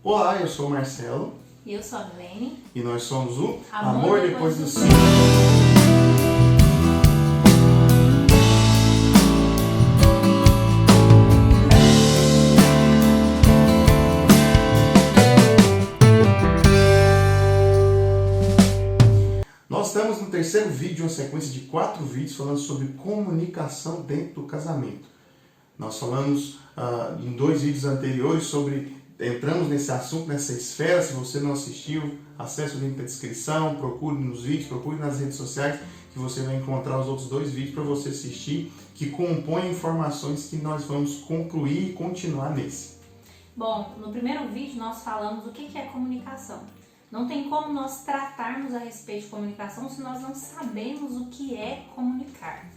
Olá, eu sou o Marcelo. E eu sou a Milene. E nós somos o Amor Depois do Sim. Nós estamos no terceiro vídeo, uma sequência de 4 vídeos falando sobre comunicação dentro do casamento. Nós falamos em 2 vídeos anteriores sobre, entramos nesse assunto, nessa esfera. Se você não assistiu, acesse o link da descrição, procure nos vídeos, procure nas redes sociais, que você vai encontrar os outros 2 vídeos para você assistir, que compõem informações que nós vamos concluir e continuar nesse. Bom, no primeiro vídeo nós falamos o que é comunicação. Não tem como nós tratarmos a respeito de comunicação se nós não sabemos o que é comunicar,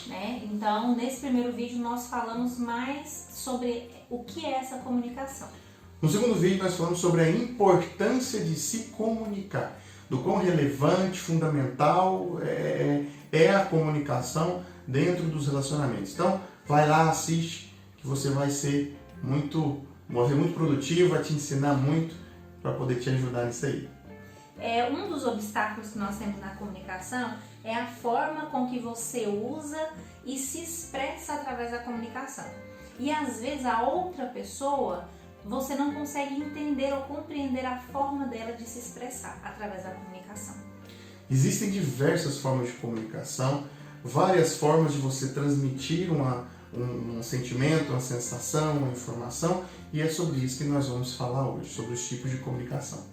né? Então, nesse primeiro vídeo nós falamos mais sobre o que é essa comunicação. No segundo vídeo nós falamos sobre a importância de se comunicar, do quão relevante, fundamental é a comunicação dentro dos relacionamentos. Então, vai lá, assiste, que você vai ser muito produtivo, vai te ensinar muito para poder te ajudar nisso aí. Um dos obstáculos que nós temos na comunicação é a forma com que você usa e se expressa através da comunicação. E às vezes a outra pessoa, você não consegue entender ou compreender a forma dela de se expressar através da comunicação. Existem diversas formas de comunicação, várias formas de você transmitir um sentimento, uma sensação, uma informação, e é sobre isso que nós vamos falar hoje, sobre os tipos de comunicação.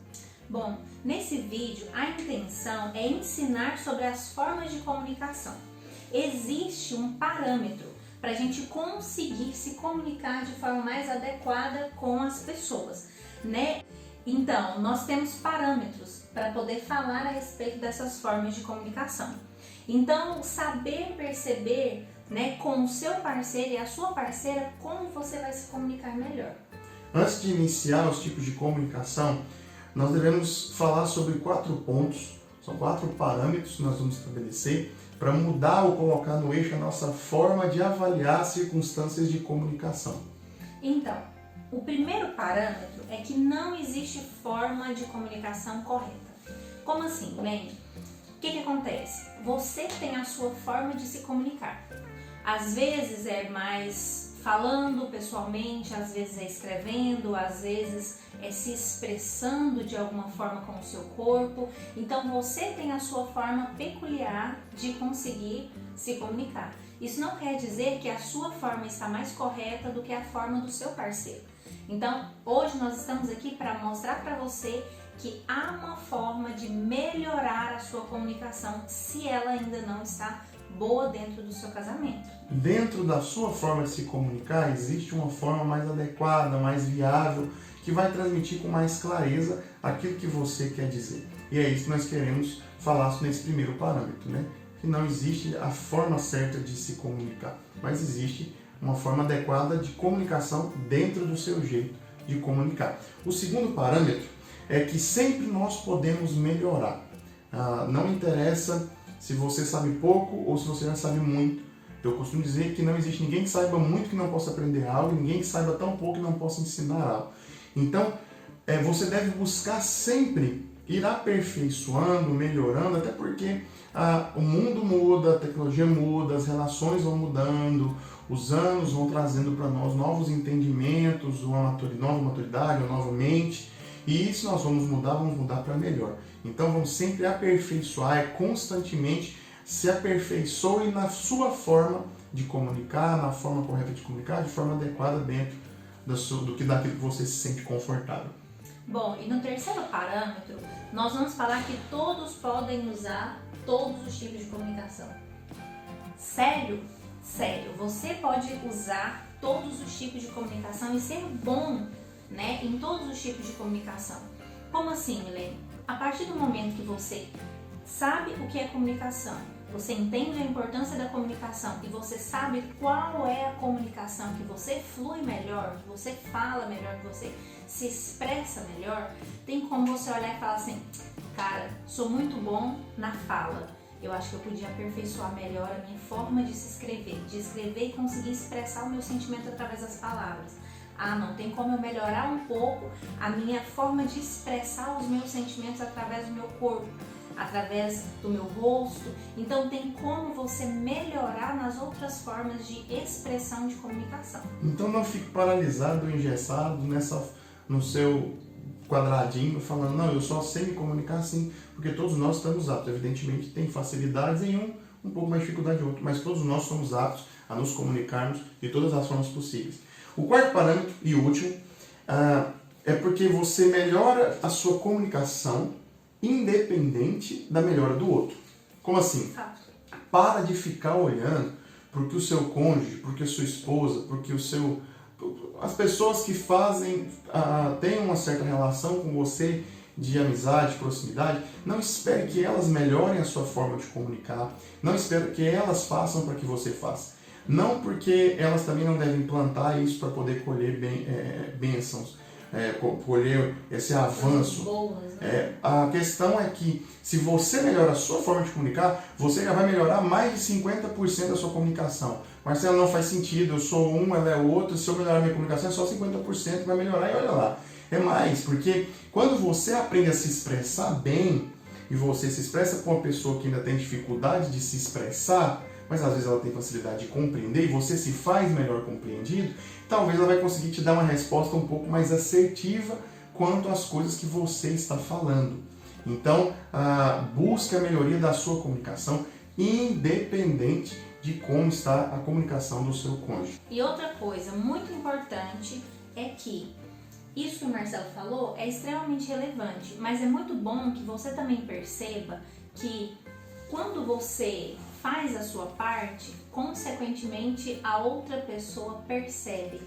Bom, nesse vídeo a intenção é ensinar sobre as formas de comunicação. Existe um parâmetro para a gente conseguir se comunicar de forma mais adequada com as pessoas, né? Então, nós temos parâmetros para poder falar a respeito dessas formas de comunicação. Então, saber perceber, né, com o seu parceiro e a sua parceira como você vai se comunicar melhor. Antes de iniciar os tipos de comunicação, nós devemos falar sobre 4 pontos, são 4 parâmetros que nós vamos estabelecer para mudar ou colocar no eixo a nossa forma de avaliar circunstâncias de comunicação. Então, o primeiro parâmetro é que não existe forma de comunicação correta. Como assim, Milene? O que acontece? Você tem a sua forma de se comunicar. Às vezes é mais falando pessoalmente, às vezes é escrevendo, às vezes é se expressando de alguma forma com o seu corpo. Então você tem a sua forma peculiar de conseguir se comunicar. Isso não quer dizer que a sua forma está mais correta do que a forma do seu parceiro. Então hoje nós estamos aqui para mostrar para você que há uma forma de melhorar a sua comunicação se ela ainda não está boa dentro do seu casamento. Dentro da sua forma de se comunicar, existe uma forma mais adequada, mais viável, que vai transmitir com mais clareza aquilo que você quer dizer. E é isso que nós queremos falar nesse primeiro parâmetro, né? Que não existe a forma certa de se comunicar, mas existe uma forma adequada de comunicação dentro do seu jeito de comunicar. O segundo parâmetro é que sempre nós podemos melhorar. Não interessa se você sabe pouco ou se você já sabe muito. Eu costumo dizer que não existe ninguém que saiba muito que não possa aprender algo, e ninguém que saiba tão pouco que não possa ensinar algo. Então, você deve buscar sempre ir aperfeiçoando, melhorando, até porque o mundo muda, a tecnologia muda, as relações vão mudando, os anos vão trazendo para nós novos entendimentos, uma nova maturidade, uma nova mente. E isso nós vamos mudar para melhor. Então vamos sempre aperfeiçoar, constantemente se aperfeiçoe na sua forma de comunicar, na forma correta de comunicar, de forma adequada dentro daquilo que você se sente confortável. Bom, e no terceiro parâmetro, nós vamos falar que todos podem usar todos os tipos de comunicação. Sério? Sério, você pode usar todos os tipos de comunicação e ser bom, né, em todos os tipos de comunicação. Como assim, Milene? A partir do momento que você sabe o que é comunicação, você entende a importância da comunicação e você sabe qual é a comunicação que você flui melhor, que você fala melhor, que você se expressa melhor, tem como você olhar e falar assim: cara, sou muito bom na fala, eu acho que eu podia aperfeiçoar melhor a minha forma de escrever e conseguir expressar o meu sentimento através das palavras. Ah, não, tem como eu melhorar um pouco a minha forma de expressar os meus sentimentos através do meu corpo, através do meu rosto. Então tem como você melhorar nas outras formas de expressão de comunicação. Então não fique paralisado, engessado no seu quadradinho, falando, não, eu só sei me comunicar assim, porque todos nós estamos aptos. Evidentemente tem facilidades em um pouco mais dificuldade em outro, mas todos nós somos aptos a nos comunicarmos de todas as formas possíveis. O quarto parâmetro e último é porque você melhora a sua comunicação independente da melhora do outro. Como assim? Para de ficar olhando para o que o seu cônjuge, porque a sua esposa, porque as pessoas que têm uma certa relação com você de amizade, proximidade, não espere que elas melhorem a sua forma de comunicar, não espere que elas façam para que você faça. Não porque elas também não devem plantar isso para poder colher bênçãos, colher esse avanço. A questão é que se você melhora a sua forma de comunicar, você já vai melhorar mais de 50% da sua comunicação. Marcelo, não faz sentido, eu sou um, ela é outro, se eu melhorar a minha comunicação é só 50%, vai melhorar e olha lá. É mais, porque quando você aprende a se expressar bem, e você se expressa com uma pessoa que ainda tem dificuldade de se expressar, mas às vezes ela tem facilidade de compreender, e você se faz melhor compreendido, talvez ela vai conseguir te dar uma resposta um pouco mais assertiva quanto às coisas que você está falando. Então, busque a melhoria da sua comunicação, independente de como está a comunicação do seu cônjuge. E outra coisa muito importante é que isso que o Marcelo falou é extremamente relevante, mas é muito bom que você também perceba que quando você faz a sua parte, consequentemente a outra pessoa percebe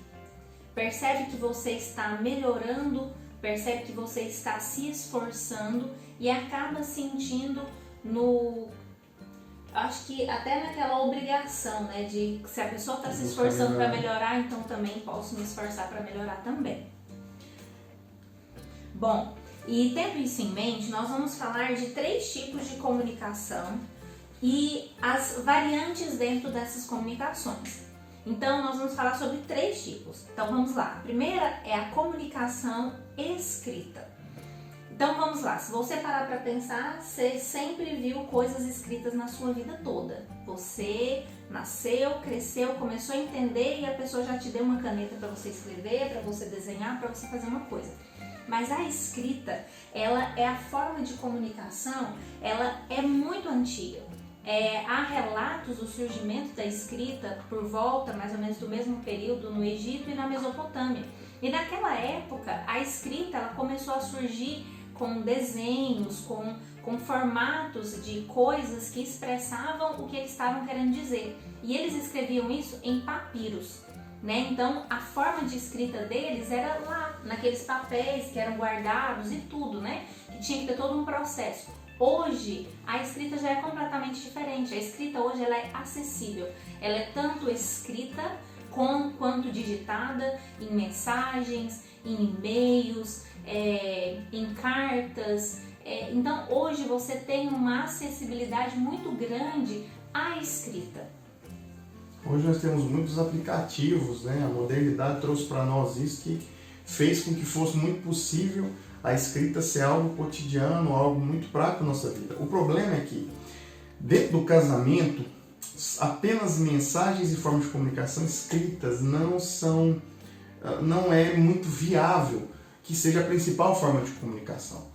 que você está melhorando, percebe que você está se esforçando e acaba sentindo acho que até naquela obrigação, né, de se a pessoa está se esforçando para melhorar, então também posso me esforçar para melhorar também. Bom, e tendo isso em mente, nós vamos falar de 3 tipos de comunicação e as variantes dentro dessas comunicações. Então, nós vamos falar sobre 3 tipos. Então, vamos lá. A primeira é a comunicação escrita. Então, vamos lá. Se você parar para pensar, você sempre viu coisas escritas na sua vida toda. Você nasceu, cresceu, começou a entender e a pessoa já te deu uma caneta para você escrever, para você desenhar, para você fazer uma coisa. Mas a escrita, ela é a forma de comunicação, ela é muito antiga. Há relatos do surgimento da escrita por volta, mais ou menos do mesmo período, no Egito e na Mesopotâmia. E naquela época, a escrita ela começou a surgir com desenhos, com formatos de coisas que expressavam o que eles estavam querendo dizer. E eles escreviam isso em papiros. Né? Então, a forma de escrita deles era lá, naqueles papéis que eram guardados e tudo, né? Que tinha que ter todo um processo. Hoje, a escrita já é completamente diferente. A escrita hoje ela é acessível. Ela é tanto escrita quanto digitada em mensagens, em e-mails, em cartas. Então, hoje você tem uma acessibilidade muito grande à escrita. Hoje nós temos muitos aplicativos, né? A modernidade trouxe para nós isso que fez com que fosse muito possível a escrita ser algo cotidiano, algo muito prático na nossa vida. O problema é que dentro do casamento, apenas mensagens e formas de comunicação escritas não é muito viável que seja a principal forma de comunicação.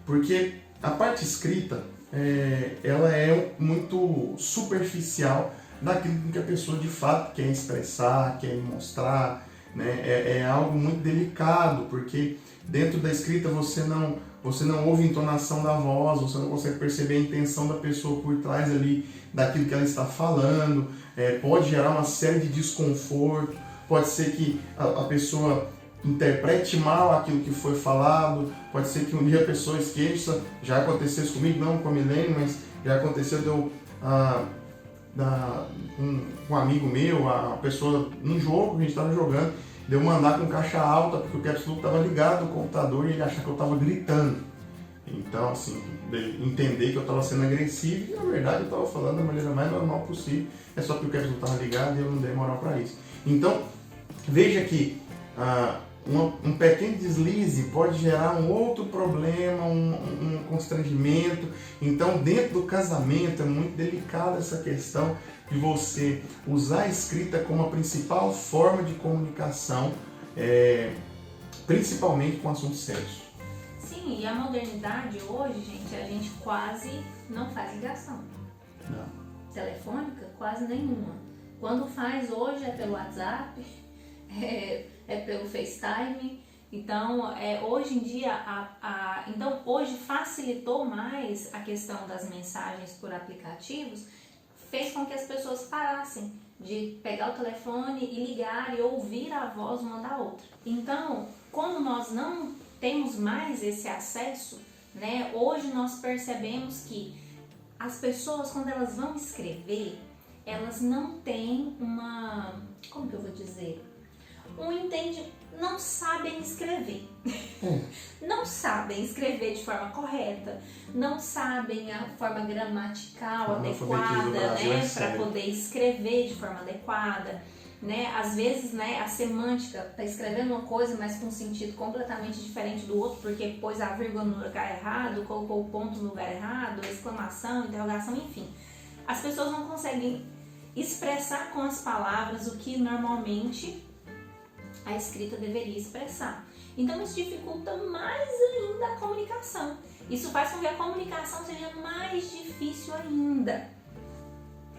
Porque a parte escrita, ela é muito superficial daquilo que a pessoa de fato quer expressar, quer mostrar, né? É algo muito delicado, porque dentro da escrita você não ouve a entonação da voz, você não consegue perceber a intenção da pessoa por trás ali daquilo que ela está falando, pode gerar uma série de desconforto, pode ser que a pessoa interprete mal aquilo que foi falado, pode ser que um dia a pessoa esqueça, já aconteceu isso comigo, não com a Milene, mas já aconteceu um amigo meu, a pessoa num jogo que a gente estava jogando, deu mandar com caixa alta porque o caps lock estava ligado no computador e ele achava que eu estava gritando. Então, assim, entender que eu estava sendo agressivo e na verdade eu estava falando da maneira mais normal possível, é só porque o caps lock estava ligado e eu não dei moral para isso. Então, veja que um pequeno deslize pode gerar um outro problema, um constrangimento. Então, dentro do casamento é muito delicada essa questão de você usar a escrita como a principal forma de comunicação, principalmente com assuntos sérios. Sim, e a modernidade hoje, gente, a gente quase não faz ligação. Não. Telefônica, quase nenhuma. Quando faz hoje é pelo WhatsApp, é pelo FaceTime. Então, hoje em dia, então hoje facilitou mais a questão das mensagens por aplicativos, fez com que as pessoas parassem de pegar o telefone e ligar e ouvir a voz uma da outra. Então, como nós não temos mais esse acesso, né, hoje nós percebemos que as pessoas, quando elas vão escrever, elas não têm como que eu vou dizer? Não sabem escrever. Não sabem escrever de forma correta, não sabem a forma gramatical adequada, né, para poder escrever de forma adequada, né? Às vezes, né, a semântica tá escrevendo uma coisa, mas com um sentido completamente diferente do outro, porque pôs a vírgula no lugar errado, colocou o ponto no lugar errado, exclamação, interrogação, enfim. As pessoas não conseguem expressar com as palavras o que normalmente a escrita deveria expressar. Então isso dificulta mais ainda a comunicação. Isso faz com que a comunicação seja mais difícil ainda.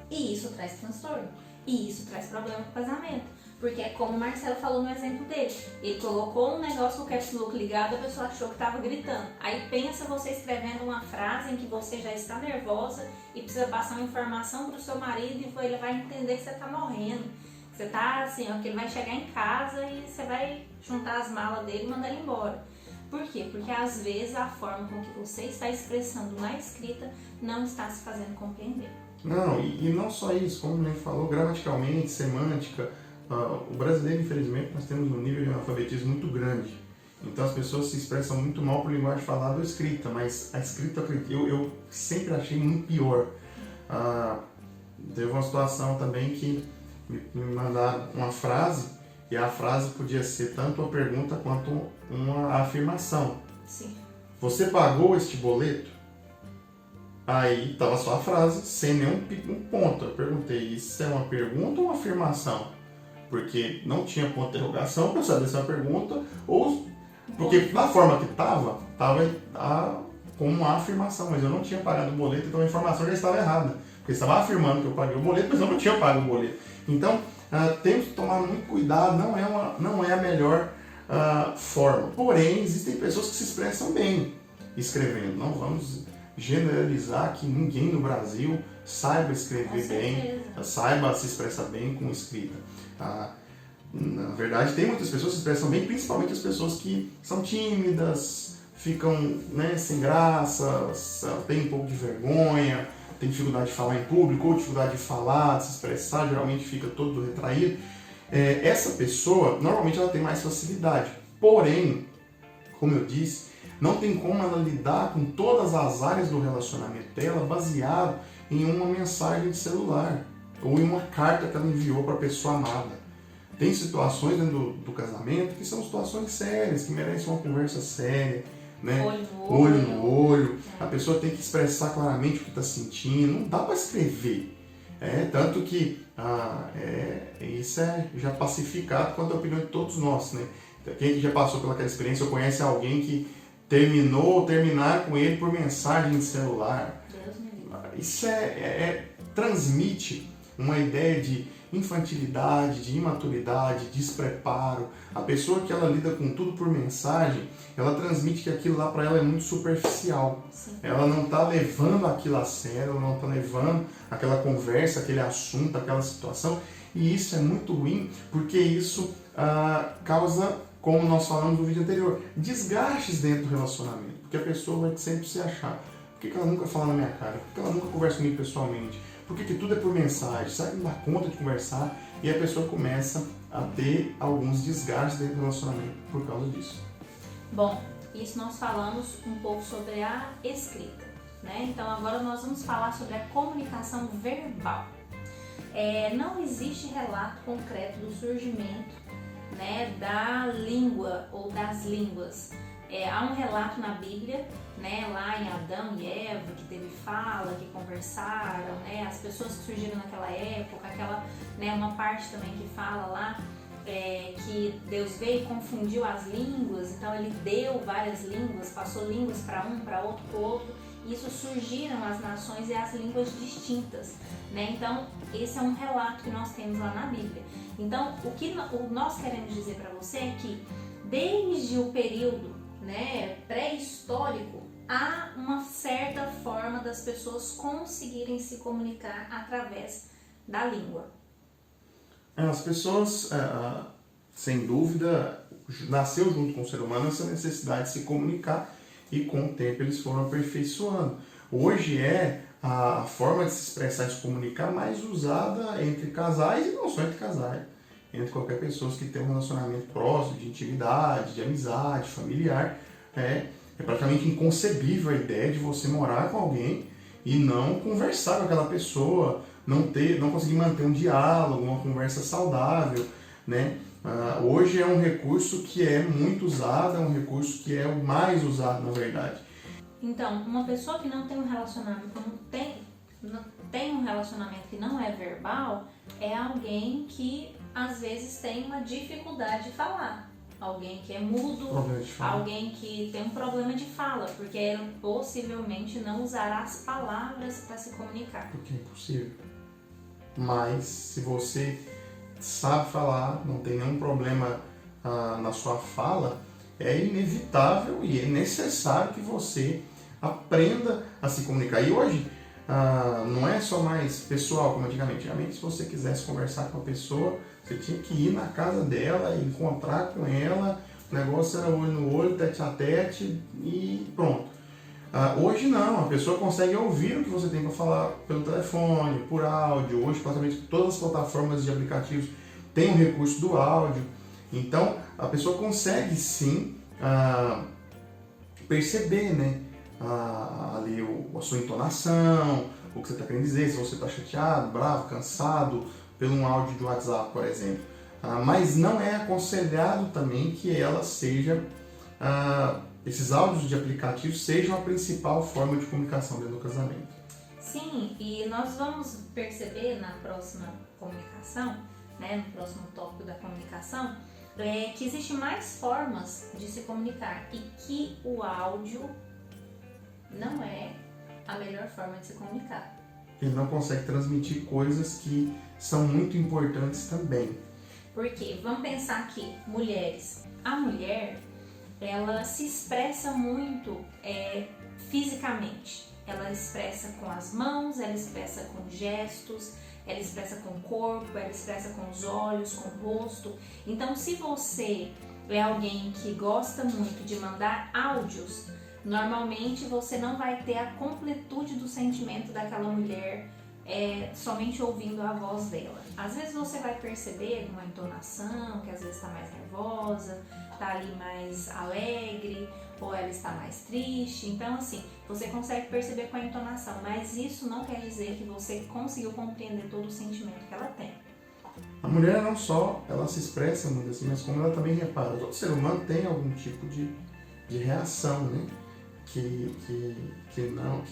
E isso traz transtorno. E isso traz problema com o casamento. Porque é como o Marcelo falou no exemplo dele. Ele colocou um negócio com o caps lock ligado, a pessoa achou que estava gritando. Aí pensa você escrevendo uma frase em que você já está nervosa e precisa passar uma informação para o seu marido e ele vai entender que você está morrendo. Você tá assim, ó, que ele vai chegar em casa e você vai juntar as malas dele e mandar ele embora. Por quê? Porque às vezes a forma com que você está expressando na escrita não está se fazendo compreender. Não, e não só isso, como ele falou, gramaticalmente, semântica, o brasileiro, infelizmente, nós temos um nível de analfabetismo muito grande. Então as pessoas se expressam muito mal por linguagem falada ou escrita, mas a escrita eu sempre achei muito pior. Teve uma situação também que me mandaram uma frase, e a frase podia ser tanto uma pergunta quanto uma afirmação. Sim. Você pagou este boleto? Aí estava só a frase, sem nenhum ponto. Eu perguntei, isso é uma pergunta ou uma afirmação? Porque não tinha ponto de interrogação para eu saber se é uma pergunta ou... Porque na forma que estava como uma afirmação, mas eu não tinha pagado o boleto, então a informação já estava errada. Porque estava afirmando que eu paguei o boleto, mas eu não tinha pago o boleto. Então, temos que tomar muito cuidado, não é a melhor forma. Porém, existem pessoas que se expressam bem escrevendo. Não vamos generalizar que ninguém no Brasil saiba escrever bem, saiba se expressar bem com escrita. Na verdade, tem muitas pessoas que se expressam bem, principalmente as pessoas que são tímidas, ficam, né, sem graça, têm um pouco de vergonha, tem dificuldade de falar em público, ou dificuldade de falar, de se expressar, geralmente fica todo retraído. Essa pessoa, normalmente ela tem mais facilidade. Porém, como eu disse, não tem como ela lidar com todas as áreas do relacionamento dela baseado em uma mensagem de celular ou em uma carta que ela enviou para a pessoa amada. Tem situações dentro do casamento que são situações sérias, que merecem uma conversa séria, né? Olho no olho. A pessoa tem que expressar claramente o que está sentindo. Não dá para escrever. Tanto que isso é já pacificado quanto à opinião de todos nós, né? Quem já passou pelaquela experiência ou conhece alguém que terminar com ele por mensagem de celular. Deus me livre. Isso transmite uma ideia de infantilidade, de imaturidade, despreparo. A pessoa que ela lida com tudo por mensagem, ela transmite que aquilo lá para ela é muito superficial. Sim. Ela não está levando aquilo a sério, ela não está levando aquela conversa, aquele assunto, aquela situação. E isso é muito ruim, porque isso causa, como nós falamos no vídeo anterior, desgastes dentro do relacionamento. Porque a pessoa vai sempre se achar. Por que ela nunca fala na minha cara? Por que ela nunca conversa comigo pessoalmente? Por que tudo é por mensagem? Será que não dá conta de conversar? E a pessoa começa a ter alguns desgastes dentro do relacionamento por causa disso. Bom, isso nós falamos um pouco sobre a escrita, né? Então agora nós vamos falar sobre a comunicação verbal. Não existe relato concreto do surgimento né, da língua ou das línguas. Há um relato na Bíblia, né, lá em Adão e Eva, que teve fala, que conversaram, né, as pessoas que surgiram naquela época, né, uma parte também que fala lá que Deus veio e confundiu as línguas, então ele deu várias línguas, passou línguas para um, para outro, para outro, e isso surgiram as nações e as línguas distintas, né? Então esse é um relato que nós temos lá na Bíblia. Então o que nós queremos dizer para você é que desde o período, né, pré-histórico, há uma certa forma das pessoas conseguirem se comunicar através da língua. As pessoas, sem dúvida, nasceu junto com o ser humano essa necessidade de se comunicar e com o tempo eles foram aperfeiçoando. Hoje é a forma de se expressar e se comunicar mais usada entre casais e não só entre casais, entre qualquer pessoa que tem um relacionamento próximo, de intimidade, de amizade, familiar. É praticamente inconcebível a ideia de você morar com alguém e não conversar com aquela pessoa, não conseguir manter um diálogo, uma conversa saudável, né? Hoje é um recurso que é muito usado, é um recurso que é o mais usado, na verdade. Então, uma pessoa que não tem um relacionamento, não tem um relacionamento que não é verbal, é alguém que às vezes tem uma dificuldade de falar. Alguém que é mudo, alguém que tem um problema de fala, porque possivelmente não usará as palavras para se comunicar. Porque é impossível. Mas se você sabe falar, não tem nenhum problema na sua fala, é inevitável e é necessário que você aprenda a se comunicar. E hoje não é só mais pessoal como antigamente. Antigamente, se você quisesse conversar com uma pessoa, você tinha que ir na casa dela, encontrar com ela, o negócio era olho no olho, tete a tete e pronto. Hoje não, a pessoa consegue ouvir o que você tem para falar pelo telefone, por áudio. Hoje praticamente todas as plataformas de aplicativos têm o recurso do áudio. Então a pessoa consegue sim perceber, né, ali a sua entonação, o que você está querendo dizer, se você está chateado, bravo, cansado, pelo um áudio de WhatsApp, por exemplo. Mas não é aconselhado também que ela seja, esses áudios de aplicativos sejam a principal forma de comunicação dentro do casamento. Sim, e nós vamos perceber na próxima comunicação, né, no próximo tópico da comunicação, que existem mais formas de se comunicar e que o áudio não é a melhor forma de se comunicar. Ele não consegue transmitir coisas que são muito importantes também. Porque, vamos pensar aqui, mulheres. A mulher, ela se expressa muito fisicamente. Ela expressa com as mãos, ela expressa com gestos, ela expressa com o corpo, ela expressa com os olhos, com o rosto. Então, se você é alguém que gosta muito de mandar áudios, normalmente você não vai ter a completude do sentimento daquela mulher somente ouvindo a voz dela. Às vezes você vai perceber uma entonação, que às vezes está mais nervosa, está ali mais alegre, ou ela está mais triste. Então, assim, você consegue perceber com a entonação, mas isso não quer dizer que você conseguiu compreender todo o sentimento que ela tem. A mulher não só, ela se expressa muito assim, mas como ela também repara. Todo ser humano tem algum tipo de reação, né? Que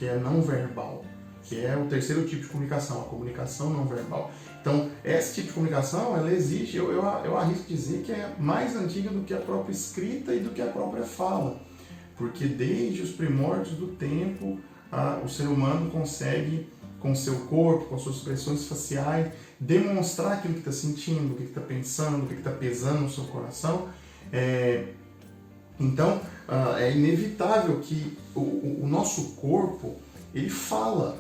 é não verbal, que é o terceiro tipo de comunicação, a comunicação não verbal. Então, esse tipo de comunicação, ela existe, eu arrisco dizer que é mais antiga do que a própria escrita e do que a própria fala, porque desde os primórdios do tempo, o ser humano consegue, com o seu corpo, com as suas expressões faciais, demonstrar aquilo que está sentindo, o que está pensando, o que está pesando no seu coração. Então, é inevitável que o nosso corpo, ele fala.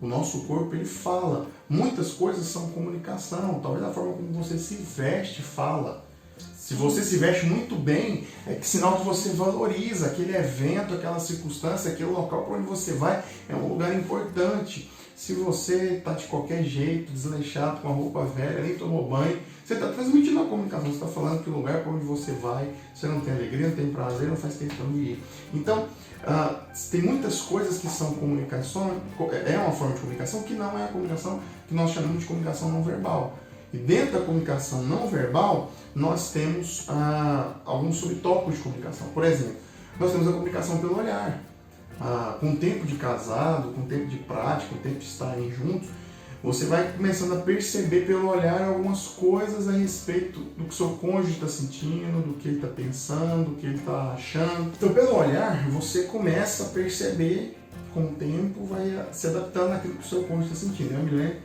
O nosso corpo, ele fala. Muitas coisas são comunicação. Talvez a forma como você se veste fala. Se você se veste muito bem, é sinal que você valoriza aquele evento, aquela circunstância, aquele local para onde você vai, é um lugar importante. Se você está de qualquer jeito, desleixado, com a roupa velha, nem tomou banho, você está transmitindo a comunicação, você está falando que o lugar para onde você vai, você não tem alegria, não tem prazer, não faz questão de ir. Então, tem muitas coisas que são comunicação, é uma forma de comunicação que não é a comunicação que nós chamamos de comunicação não verbal. E dentro da comunicação não verbal, nós temos alguns subtópicos de comunicação. Por exemplo, nós temos a comunicação pelo olhar. Com o tempo de casado, com o tempo de prática, com o tempo de estarem juntos, você vai começando a perceber pelo olhar algumas coisas a respeito do que o seu cônjuge está sentindo, do que ele está pensando, do que ele está achando. Então, pelo olhar, você começa a perceber, com o tempo, vai se adaptando àquilo que o seu cônjuge está sentindo. Eu me lembro,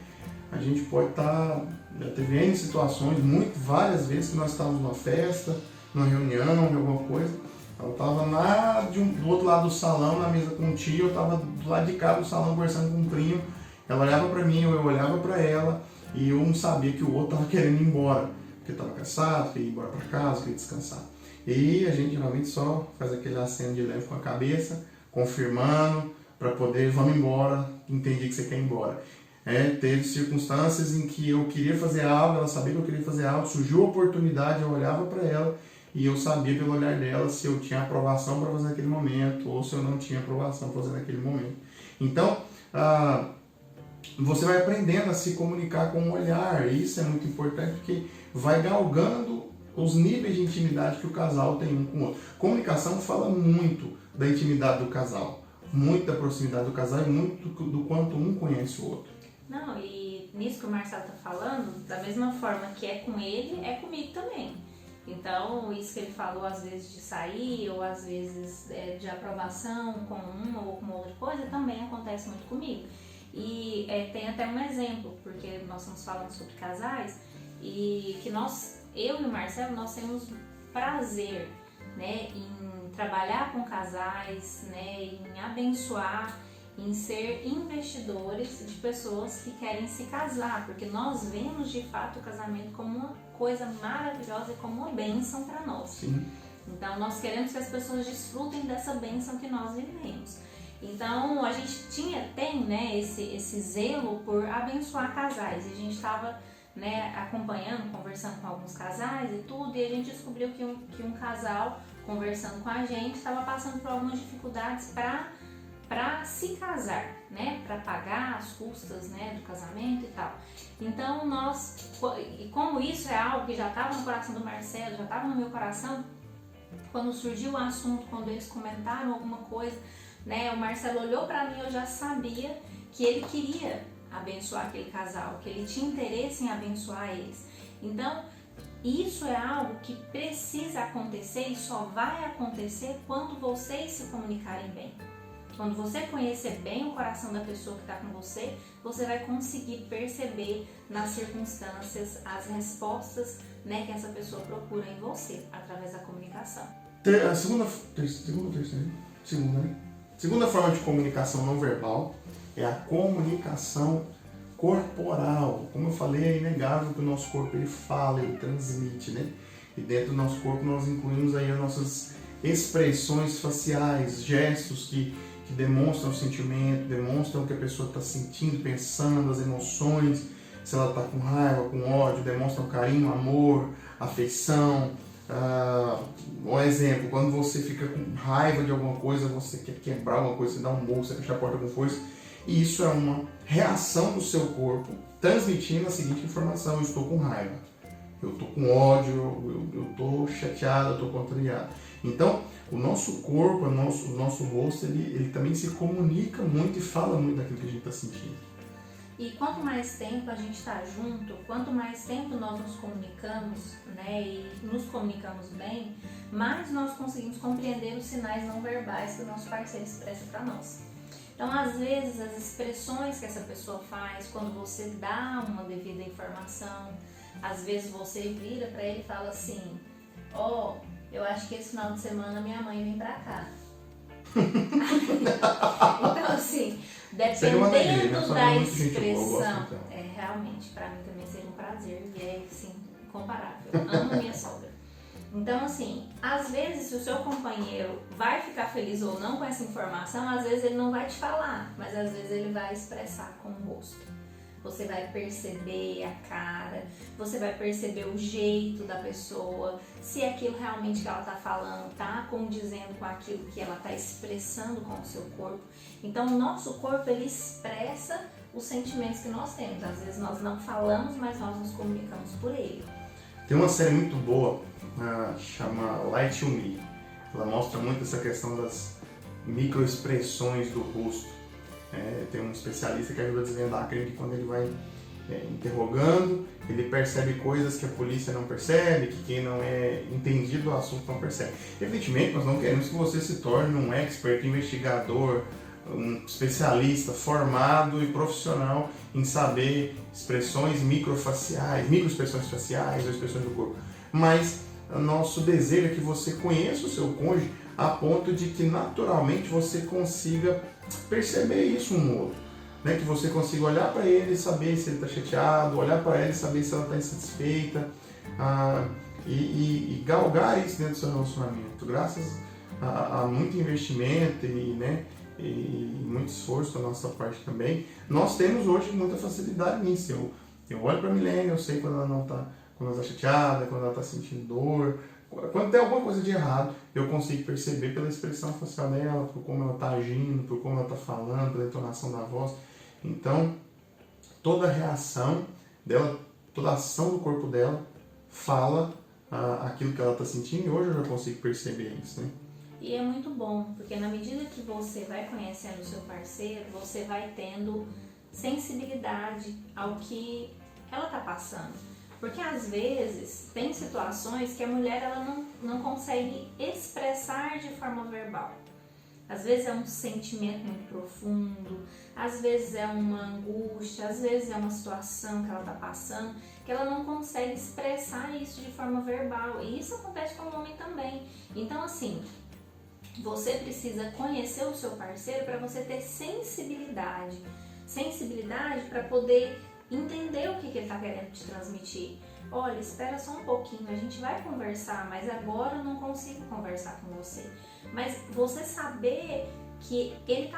a gente pode estar... Já teve N situações, várias vezes que nós estávamos numa festa, numa reunião, alguma coisa. Eu estava lá do outro lado do salão, na mesa com o tio, eu estava do lado de cá do salão conversando com um primo. Ela olhava para mim, eu olhava para ela e eu não sabia que o outro estava querendo ir embora, porque estava cansado, queria ir embora para casa, queria descansar. E a gente geralmente só faz aquele aceno de leve com a cabeça, confirmando, para poder, vamos embora, entendi que você quer ir embora. Teve circunstâncias em que eu queria fazer algo, ela sabia que eu queria fazer algo, surgiu a oportunidade, eu olhava para ela e eu sabia pelo olhar dela se eu tinha aprovação para fazer naquele momento ou se eu não tinha aprovação para fazer naquele momento. Então, você vai aprendendo a se comunicar com o olhar, e isso é muito importante porque vai galgando os níveis de intimidade que o casal tem um com o outro. Comunicação fala muito da intimidade do casal, muito da proximidade do casal e muito do quanto um conhece o outro. Não, e nisso que o Marcelo está falando, da mesma forma que é com ele, é comigo também. Então, isso que ele falou, às vezes de sair, ou às vezes de aprovação com uma ou com outra coisa, também acontece muito comigo. E tem até um exemplo, porque nós estamos falando sobre casais, e que eu e o Marcelo, nós temos prazer, né, em trabalhar com casais, né, em abençoar, em ser investidores de pessoas que querem se casar, porque nós vemos de fato o casamento como uma coisa maravilhosa e como uma bênção para nós. Sim. Então nós queremos que as pessoas desfrutem dessa bênção que nós vivemos. Então a gente tem, né, esse zelo por abençoar casais, e a gente estava, né, acompanhando, conversando com alguns casais e tudo, e a gente descobriu que um casal conversando com a gente estava passando por algumas dificuldades para se casar, né, para pagar as custas, né, do casamento e tal. Então e como isso é algo que já estava no coração do Marcelo, já estava no meu coração, quando surgiu o assunto, quando eles comentaram alguma coisa, né, o Marcelo olhou para mim, eu já sabia que ele queria abençoar aquele casal, que ele tinha interesse em abençoar eles. Então, isso é algo que precisa acontecer e só vai acontecer quando vocês se comunicarem bem. Quando você conhecer bem o coração da pessoa que está com você, você vai conseguir perceber nas circunstâncias as respostas, né, que essa pessoa procura em você, através da comunicação. A segunda forma de comunicação não verbal é a comunicação corporal. Como eu falei, é inegável que o nosso corpo ele fala, ele transmite, né? E dentro do nosso corpo nós incluímos aí as nossas expressões faciais, gestos que demonstram o sentimento, demonstram o que a pessoa está sentindo, pensando, as emoções, se ela está com raiva, com ódio, demonstram carinho, amor, afeição. Um exemplo, quando você fica com raiva de alguma coisa, você quer quebrar alguma coisa, você dá um murro, você fecha a porta com força, e isso é uma reação do seu corpo transmitindo a seguinte informação: eu estou com raiva, eu estou com ódio, eu estou chateado, eu estou contrariado. Então, o nosso corpo, o nosso rosto, ele também se comunica muito e fala muito daquilo que a gente está sentindo. E quanto mais tempo a gente está junto, quanto mais tempo nós nos comunicamos, né, e nos comunicamos bem, mais nós conseguimos compreender os sinais não verbais que o nosso parceiro expressa para nós. Então, às vezes, as expressões que essa pessoa faz, quando você dá uma devida informação, às vezes você vira para ele e fala assim: eu acho que esse final de semana minha mãe vem pra cá. Então, assim, dependendo da expressão, realmente, pra mim também seria um prazer, e é, assim, incomparável. Amo minha sogra. Então, assim, às vezes, se o seu companheiro vai ficar feliz ou não com essa informação, às vezes ele não vai te falar, mas às vezes ele vai expressar com o rosto. Você vai perceber a cara, você vai perceber o jeito da pessoa, se aquilo realmente que ela está falando está condizendo com aquilo que ela está expressando com o seu corpo. Então, o nosso corpo, ele expressa os sentimentos que nós temos. Às vezes nós não falamos, mas nós nos comunicamos por ele. Tem uma série muito boa, chama Light to Me. Ela mostra muito essa questão das microexpressões do rosto. Tem um especialista que ajuda a desvendar que quando ele vai interrogando, ele percebe coisas que a polícia não percebe, que quem não é entendido do assunto não percebe. Evidentemente, nós não queremos que você se torne um expert, investigador, um especialista formado e profissional em saber expressões microexpressões faciais ou expressões do corpo. Mas o nosso desejo é que você conheça o seu cônjuge a ponto de que naturalmente você consiga perceber isso um no outro. Que você consiga olhar para ele e saber se ele está chateado, olhar para ela e saber se ela está insatisfeita, e galgar isso dentro do seu relacionamento. Graças a muito investimento e muito esforço da nossa parte também, nós temos hoje muita facilidade nisso. Eu olho para a Milene, eu sei quando ela está chateada, quando ela está sentindo dor, quando tem alguma coisa de errado, eu consigo perceber pela expressão facial dela, por como ela está agindo, por como ela está falando, pela entonação da voz. Então, toda a reação dela, toda a ação do corpo dela fala aquilo que ela está sentindo, e hoje eu já consigo perceber isso, né? E é muito bom, porque na medida que você vai conhecendo o seu parceiro, você vai tendo sensibilidade ao que ela está passando. Porque às vezes tem situações que a mulher ela não consegue expressar de forma verbal. Às vezes é um sentimento muito profundo, às vezes é uma angústia, às vezes é uma situação que ela está passando, que ela não consegue expressar isso de forma verbal. E isso acontece com o homem também. Então, assim, você precisa conhecer o seu parceiro para você ter sensibilidade. Sensibilidade para poder entender o que ele está querendo te transmitir. Olha, espera só um pouquinho, a gente vai conversar, mas agora eu não consigo conversar com você. Mas você saber que ele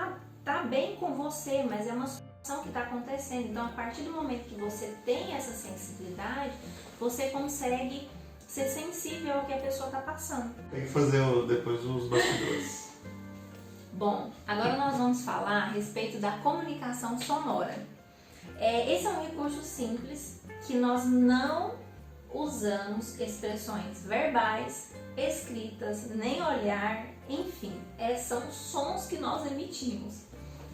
tá bem com você, mas é uma situação que está acontecendo. Então, a partir do momento que você tem essa sensibilidade, você consegue ser sensível ao que a pessoa está passando. Tem que fazer depois os bastidores. Bom, agora nós vamos falar a respeito da comunicação sonora. Esse é um recurso simples que nós não usamos expressões verbais, escritas, nem olhar, enfim, são sons que nós emitimos.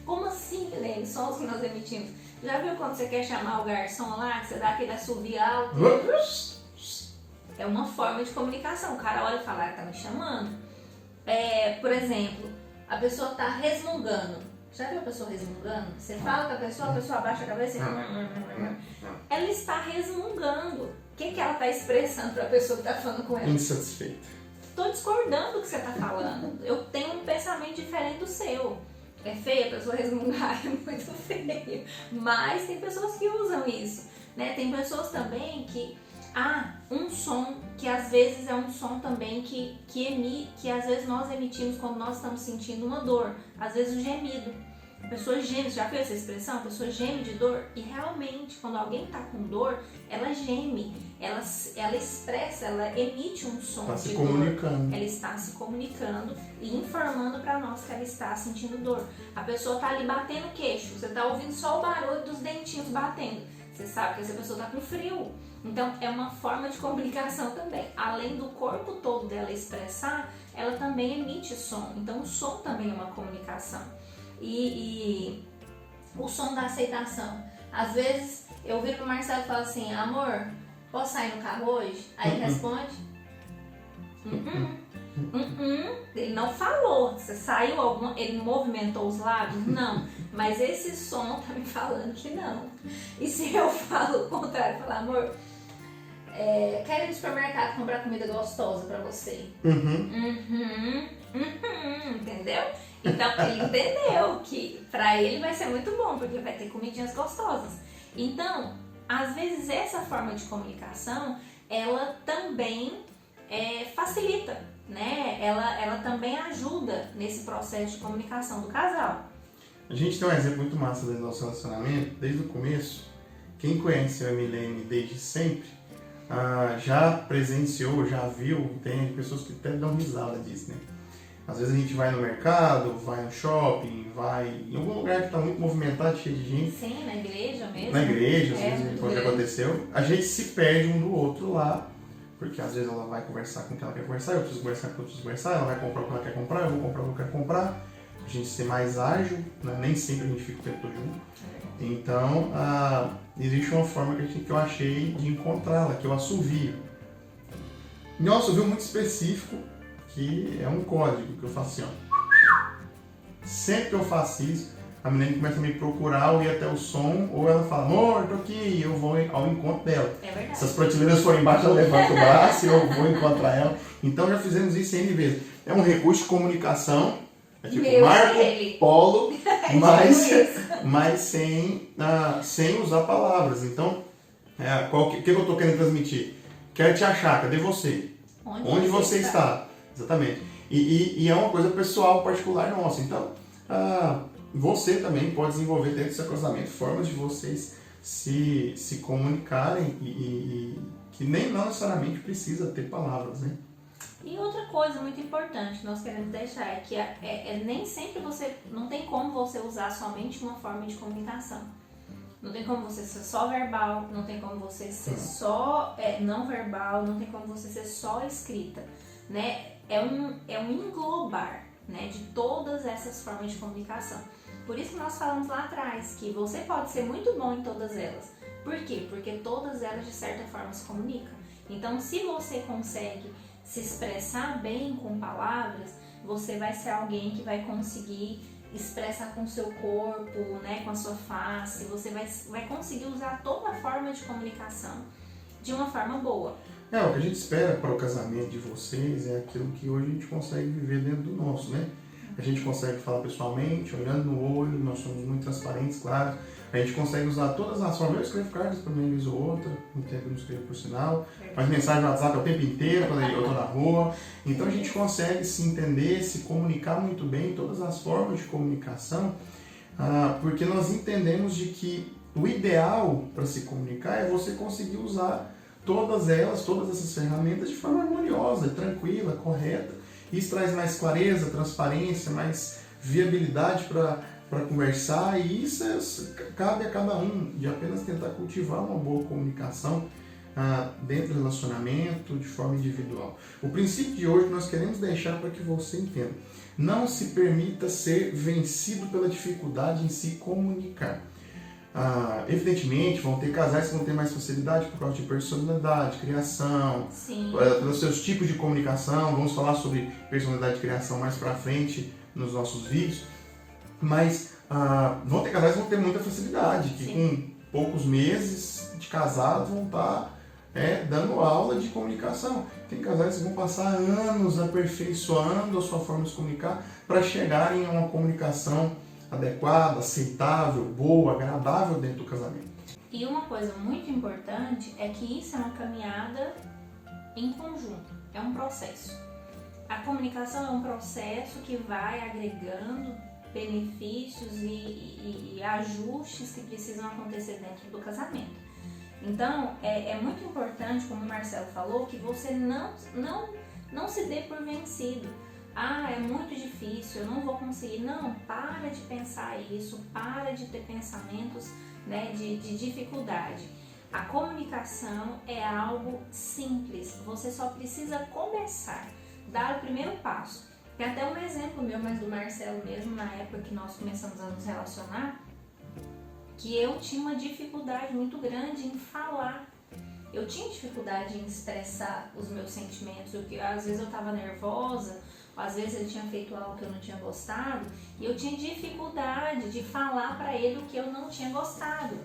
Como assim, Milene? Sons que nós emitimos? Já viu quando você quer chamar o garçom lá, que você dá aquele assovio alto? É uma forma de comunicação. O cara olha e fala, tá me chamando. Por exemplo, a pessoa tá resmungando. Já viu a pessoa resmungando? Você fala com a pessoa abaixa a cabeça e... Ela está resmungando. O que ela está expressando para a pessoa que está falando com ela? Insatisfeita. Estou discordando do que você está falando. Eu tenho um pensamento diferente do seu. É feio a pessoa resmungar, é muito feio. Mas tem pessoas que usam isso, né? Tem pessoas também que... um som que às vezes é um som também que às vezes nós emitimos quando nós estamos sentindo uma dor. Às vezes o gemido. A pessoa geme, já viu essa expressão? A pessoa geme de dor e realmente quando alguém está com dor, ela geme, ela expressa, ela emite um som Está de se dor. comunicando. Ela está se comunicando e informando para nós que ela está sentindo dor. A pessoa está ali batendo o queixo, você está ouvindo só o barulho dos dentinhos batendo. Você sabe que essa pessoa está com frio. Então, é uma forma de comunicação também. Além do corpo todo dela expressar, ela também emite som. Então, o som também é uma comunicação. E o som da aceitação. Às vezes, eu viro pro Marcelo e falo assim, amor, posso sair no carro hoje? Aí ele responde, Ele não falou. Você saiu ele movimentou os lábios? Não. Mas esse som tá me falando que não. E se eu falo o contrário, falar, amor, quero ir no supermercado comprar comida gostosa pra você. Entendeu? Então ele entendeu que pra ele vai ser muito bom, porque vai ter comidinhas gostosas. Então, às vezes essa forma de comunicação, ela também facilita, né? Ela também ajuda nesse processo de comunicação do casal. A gente tem um exemplo muito massa do nosso relacionamento, desde o começo. Quem conhece eu e a Milene desde sempre, já presenciou, já viu, tem pessoas que até dão risada disso, né? Às vezes a gente vai no mercado, vai no shopping, vai em algum lugar que está muito movimentado, cheio de gente. Sim, na igreja mesmo. Na igreja, às vezes, foi o que aconteceu. A gente se perde um do outro lá, porque às vezes ela vai conversar com o que ela quer conversar, eu preciso conversar com o que eu preciso conversar, ela vai comprar o que ela quer comprar, eu vou comprar o que eu quero comprar. A gente ser mais ágil, né? Nem sempre a gente fica o tempo todo junto. Então, existe uma forma que eu achei de encontrá-la, que eu assovio. E é um assovio muito específico, que é um código que eu faço assim, ó. Sempre que eu faço isso, a menina começa a me procurar, ou ir até o som, ou ela fala, amor, tô aqui, e eu vou ao encontro dela. É verdade. Se as prateleiras forem embaixo, ela levanta o braço e eu vou encontrar ela. Então já fizemos isso N vezes. É um recurso de comunicação, é tipo Marco Polo, mas sem usar palavras. Então, o que eu estou querendo transmitir? Quero te achar, cadê você? Onde você está? Exatamente. E é uma coisa pessoal, particular nossa. Então, você também pode desenvolver dentro do seu casamento formas de vocês se comunicarem e que nem não necessariamente precisa ter palavras, né? E outra coisa muito importante que nós queremos deixar é que nem sempre não tem como você usar somente uma forma de comunicação. Não tem como você ser só verbal, não tem como você ser só não verbal, não tem como você ser só escrita, né? É um englobar, né, de todas essas formas de comunicação. Por isso que nós falamos lá atrás que você pode ser muito bom em todas elas. Por quê? Porque todas elas de certa forma se comunicam. Então, se você consegue se expressar bem com palavras, você vai ser alguém que vai conseguir expressar com o seu corpo, né, com a sua face, você vai conseguir usar toda a forma de comunicação de uma forma boa. O que a gente espera para o casamento de vocês é aquilo que hoje a gente consegue viver dentro do nosso, né? A gente consegue falar pessoalmente, olhando no olho, nós somos muito transparentes, claro. A gente consegue usar todas as formas. Eu escrevo cartas para uma vez ou outra, no tempo eu não escrevo por sinal, mas mensagem no WhatsApp o tempo inteiro, quando eu estou na rua. Então a gente consegue se entender, se comunicar muito bem, todas as formas de comunicação, porque nós entendemos de que o ideal para se comunicar é você conseguir usar todas essas ferramentas de forma harmoniosa, tranquila, correta. Isso traz mais clareza, transparência, mais viabilidade para conversar, e isso cabe a cada um de apenas tentar cultivar uma boa comunicação dentro do relacionamento, de forma individual. O princípio de hoje nós queremos deixar para que você entenda. Não se permita ser vencido pela dificuldade em se comunicar. Evidentemente, vão ter casais que vão ter mais facilidade por causa de personalidade, criação, pelos seus tipos de comunicação. Vamos falar sobre personalidade e criação mais pra frente nos nossos vídeos. Mas vão ter casais que vão ter muita facilidade, que com poucos meses de casado vão estar dando aula de comunicação. Tem casais que vão passar anos aperfeiçoando a sua forma de se comunicar para chegarem a uma comunicação adequada, aceitável, boa, agradável dentro do casamento. E uma coisa muito importante é que isso é uma caminhada em conjunto, é um processo. A comunicação é um processo que vai agregando benefícios e ajustes que precisam acontecer dentro do casamento. Então, é muito importante, como o Marcelo falou, que você não se dê por vencido. É muito difícil, eu não vou conseguir. Não, para de pensar isso, para de ter pensamentos, né, de dificuldade. A comunicação é algo simples, você só precisa começar, dar o primeiro passo. Tem até um exemplo meu, mas do Marcelo mesmo, na época que nós começamos a nos relacionar, que eu tinha uma dificuldade muito grande em falar. Eu tinha dificuldade em expressar os meus sentimentos, às vezes eu estava nervosa, às vezes ele tinha feito algo que eu não tinha gostado, e eu tinha dificuldade de falar para ele o que eu não tinha gostado.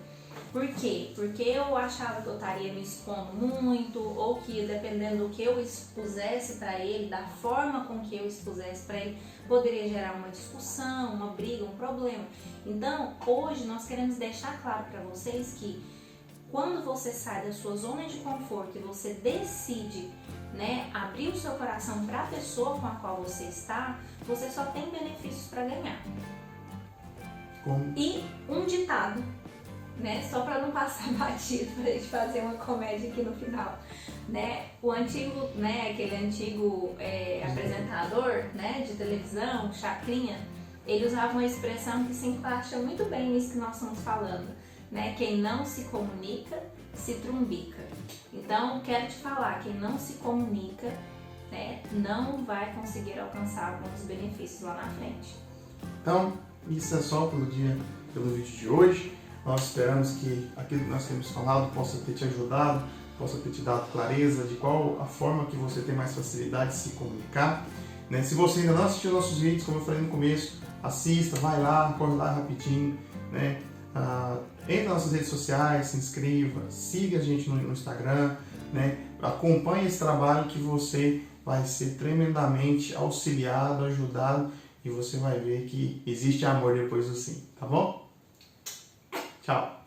Por quê? Porque eu achava que eu estaria me expondo muito, ou que dependendo do que eu expusesse para ele, da forma com que eu expusesse para ele, poderia gerar uma discussão, uma briga, um problema. Então, hoje nós queremos deixar claro para vocês que quando você sai da sua zona de conforto e você decide, né, abrir o seu coração para a pessoa com a qual você está, você só tem benefícios para ganhar. Como? E um ditado né? Só para não passar batido, para a gente fazer uma comédia aqui no final, né? O antigo, né? Aquele antigo apresentador, né? De televisão, Chacrinha, ele usava uma expressão que se encaixa muito bem nisso que nós estamos falando, né? Quem não se comunica, se trumbica. Então, quero te falar, quem não se comunica, né? Não vai conseguir alcançar alguns benefícios lá na frente. Então, isso é só pelo vídeo de hoje. Nós esperamos que aquilo que nós temos falado possa ter te ajudado, possa ter te dado clareza de qual a forma que você tem mais facilidade de se comunicar, né? Se você ainda não assistiu nossos vídeos, como eu falei no começo, assista, vai lá, corre lá rapidinho, né? Entre nas nossas redes sociais, se inscreva, siga a gente no Instagram, né? Acompanhe esse trabalho que você vai ser tremendamente auxiliado, ajudado, e você vai ver que existe amor depois do sim, tá bom? Tchau!